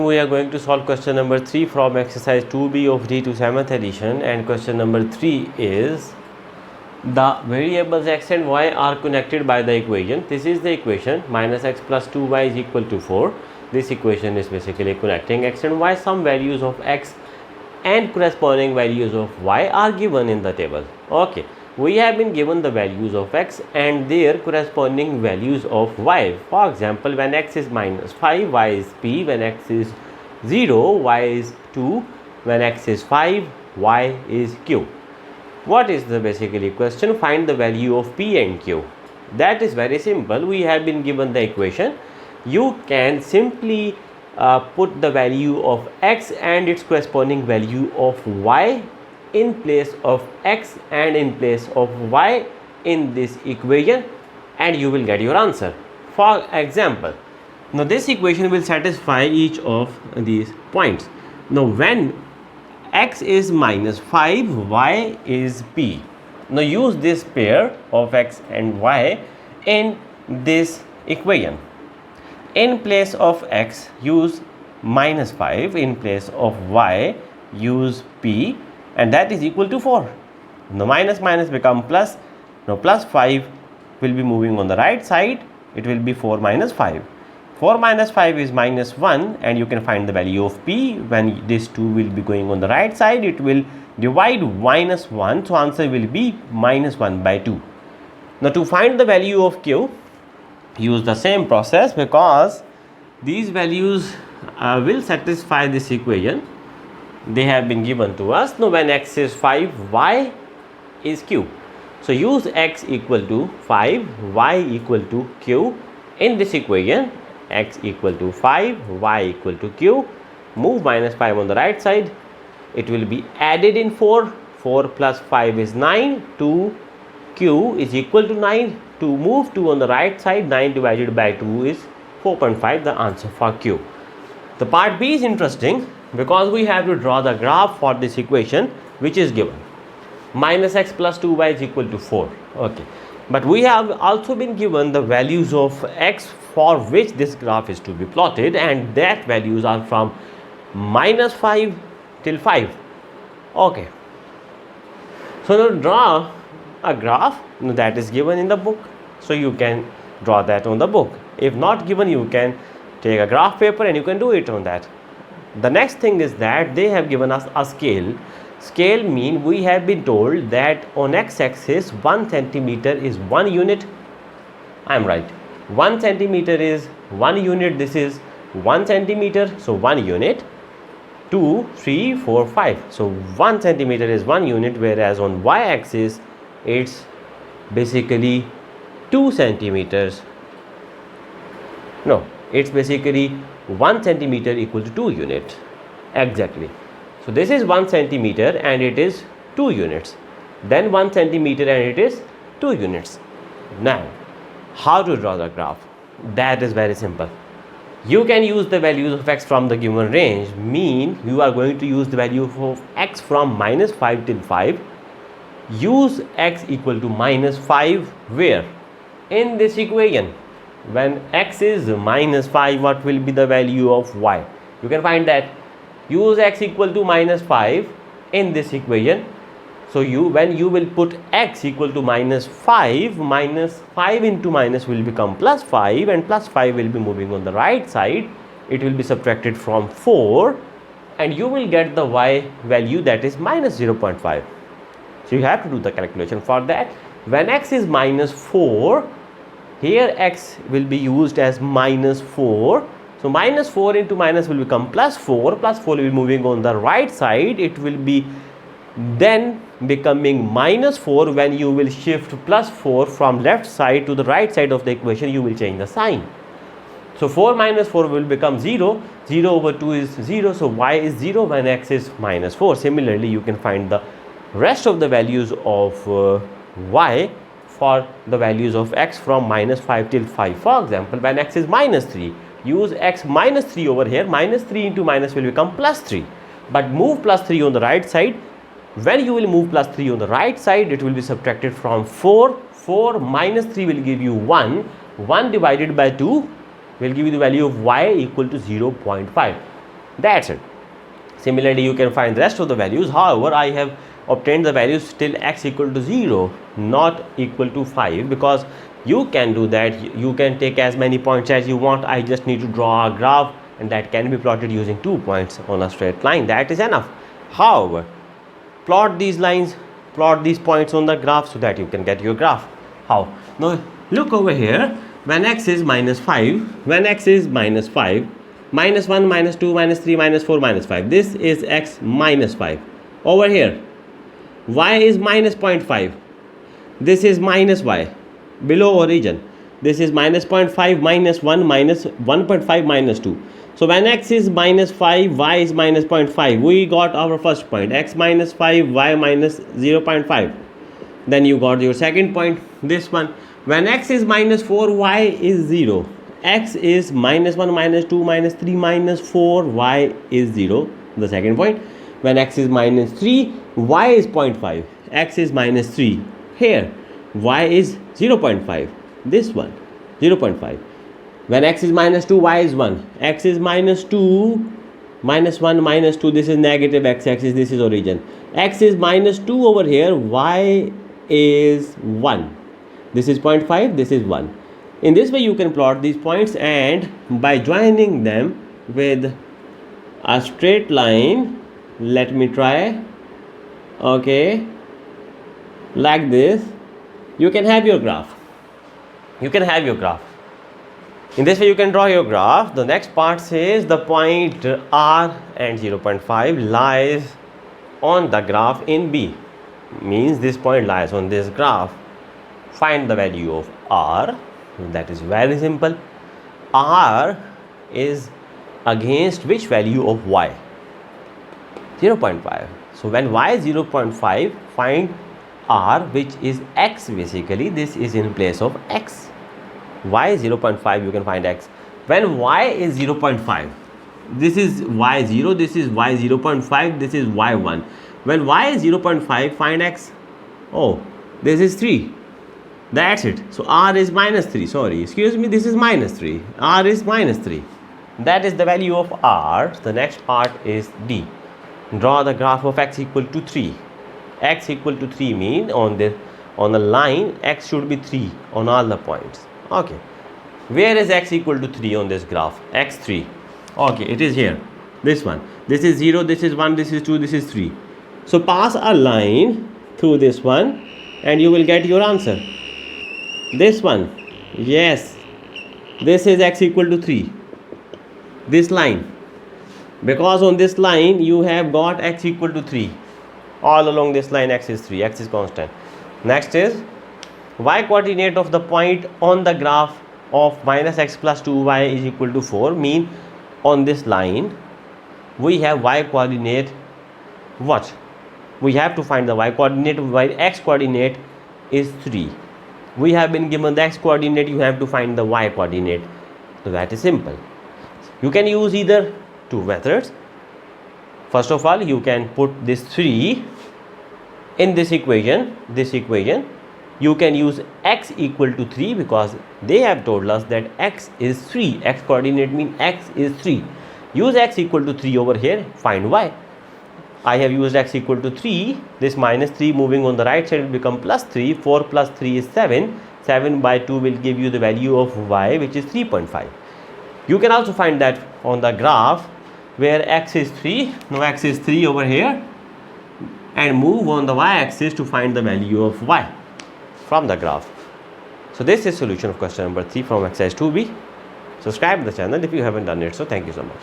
We are going to solve question number 3 from exercise 2b of D to 7th edition, and question number 3 is the variables x and y are connected by the equation. This is the equation minus x plus 2y is equal to 4. This equation is basically connecting x and y. Some values of x and corresponding values of y are given in the table. Okay, we have been given the values of x and their corresponding values of y. For example, when x is minus 5, y is p. When x is 0, y is 2. When x is 5, y is q. What is the basically question? Find the value of p and q. That is very simple. We have been given the equation. You can simply put the value of x and its corresponding value of y in place of x and in place of y in this equation, and you will get your answer. For example, now this equation will satisfy each of these points. Now when x is minus 5, y is p. Now use this pair of x and y in this equation. In place of x, use minus 5. In place of y, use p, and that is equal to 4. Now minus minus become plus. Now plus 5 will be moving on the right side. It will be 4 minus 5. 4 minus 5 is minus 1, and you can find the value of p. When this 2 will be going on the right side, it will divide minus 1. So answer will be minus 1 by 2. Now to find the value of q, use the same process, because these values will satisfy this equation. They have been given to us. Now when x is 5, y is q. So use x equal to 5, y equal to q in this equation. X equal to 5, y equal to q. Move minus 5 on the right side. It will be added in 4. 4 plus 5 is 9. 2 q is equal to 9. To move 2 on the right side, 9 divided by 2 is 4.5, the answer for q. The part B is interesting because we have to draw the graph for this equation which is given. Minus x plus 2y is equal to 4. Okay, but we have also been given the values of x for which this graph is to be plotted, and that values are from minus 5 till 5. Okay, so now draw a graph that is given in the book, so you can draw that on the book. If not given, you can take a graph paper and you can do it on that. The next thing is that they have given us a scale. Scale mean we have been told that on x-axis 1 centimeter is 1 unit. I am right. 1 centimeter is 1 unit. This is 1 centimeter, so 1 unit. 2, 3, 4, 5. So 1 centimeter is 1 unit, whereas on y-axis it's basically 2 centimeters. No, it's basically 1 centimeter equal to 2 units. Exactly. So this is 1 centimeter and it is 2 units. Then 1 centimeter and it is 2 units. Now, how to draw the graph? That is very simple. You can use the values of x from the given range. Mean you are going to use the value of x from minus 5 till 5. Use x equal to minus 5 where? In this equation. When x is minus 5, what will be the value of y? You can find that. Use x equal to minus 5 in this equation. So when you will put x equal to minus 5 into minus will become plus 5, and plus 5 will be moving on the right side. It will be subtracted from 4, and you will get the y value, that is minus 0.5. So you have to do the calculation for that. When x is minus 4, here x will be used as minus 4. So minus 4 into minus will become plus 4. Plus 4 will be moving on the right side. It will be then becoming minus 4. When you will shift plus 4 from left side to the right side of the equation, you will change the sign. So 4 minus 4 will become 0. 0 over 2 is 0. So y is 0 when x is minus 4. Similarly, you can find the rest of the values of y for the values of x from minus 5 till 5. For example, when x is minus 3, use x minus 3 over here. Minus 3 into minus will become plus 3. But move plus 3 on the right side. When you will move plus 3 on the right side, it will be subtracted from 4. 4 minus 3 will give you 1. 1 divided by 2 will give you the value of y equal to 0.5. That's it. Similarly, you can find the rest of the values. However, I have obtained the values till x equal to 0, not equal to 5, because you can do that. You can take as many points as you want. I just need to draw a graph, and that can be plotted using 2 points on a straight line. That is enough. However, plot these lines, plot these points on the graph so that you can get your graph. How? Now look over here. When x is minus 5, when x is minus 5, minus 1, minus 2, minus 3, minus 4, minus 5. This is x minus 5. Over here, y is minus 0.5. This is minus y. Below origin, this is minus 0.5, minus 1, minus 1.5, minus 2. So when x is minus 5, y is minus 0.5. We got our first point, x minus 5, y minus 0.5. Then you got your second point, this one. When x is minus 4, y is 0. X is minus 1, minus 2, minus 3, minus 4, y is 0. The second point. When x is minus 3, y is 0.5. X is minus 3. Here, y is 0.5. This one, 0.5. When x is minus 2, y is 1. X is minus 2, minus 1, minus 2. This is negative x-axis. This is origin. X is minus 2 over here. Y is 1. This is 0.5. This is 1. In this way you can plot these points, and by joining them with a straight line, let me try, okay, like this, you can have your graph. You can have your graph. In this way you can draw your graph. The next part says the point R and 0.5 lies on the graph in B. Means this point lies on this graph. Find the value of R. That is very simple. R is against which value of y? 0.5. So when y is 0.5, find R, which is x basically. This is in place of x. Y is 0.5, you can find x. When y is 0.5, this is y0, this is y0.5, this is y1. When y is 0.5, find x. Oh, this is 3. That's it. So R is minus 3. Sorry, excuse me, this is minus 3. R is minus 3. That is the value of R. The next part is D. Draw the graph of x equal to 3. X equal to 3 mean on the line x should be 3 on all the points. Okay. Where is x equal to 3 on this graph? x3. Okay, it is here. This one. This is 0, this is 1, this is 2, this is 3. So pass a line through this one and you will get your answer. This one, yes, this is x equal to 3, this line, because on this line you have got x equal to 3, all along this line x is 3, x is constant. Next is y coordinate of the point on the graph of minus x plus 2y is equal to 4, mean on this line we have y coordinate, what? We have to find the y coordinate, while x coordinate is 3. We have been given the x coordinate, you have to find the y coordinate. So that is simple. You can use either two methods. First of all, you can put this 3 in this equation. You can use x equal to 3 because they have told us that x is 3. X coordinate means x is 3. Use x equal to 3 over here, find y. I have used x equal to 3. This minus 3 moving on the right side will become plus 3. 4 plus 3 is 7. 7 by 2 will give you the value of y, which is 3.5. You can also find that on the graph where x is 3. Now x is 3 over here, and move on the y-axis to find the value of y from the graph. So this is solution of question number 3 from exercise 2b. Subscribe to the channel if you haven't done it. So thank you so much.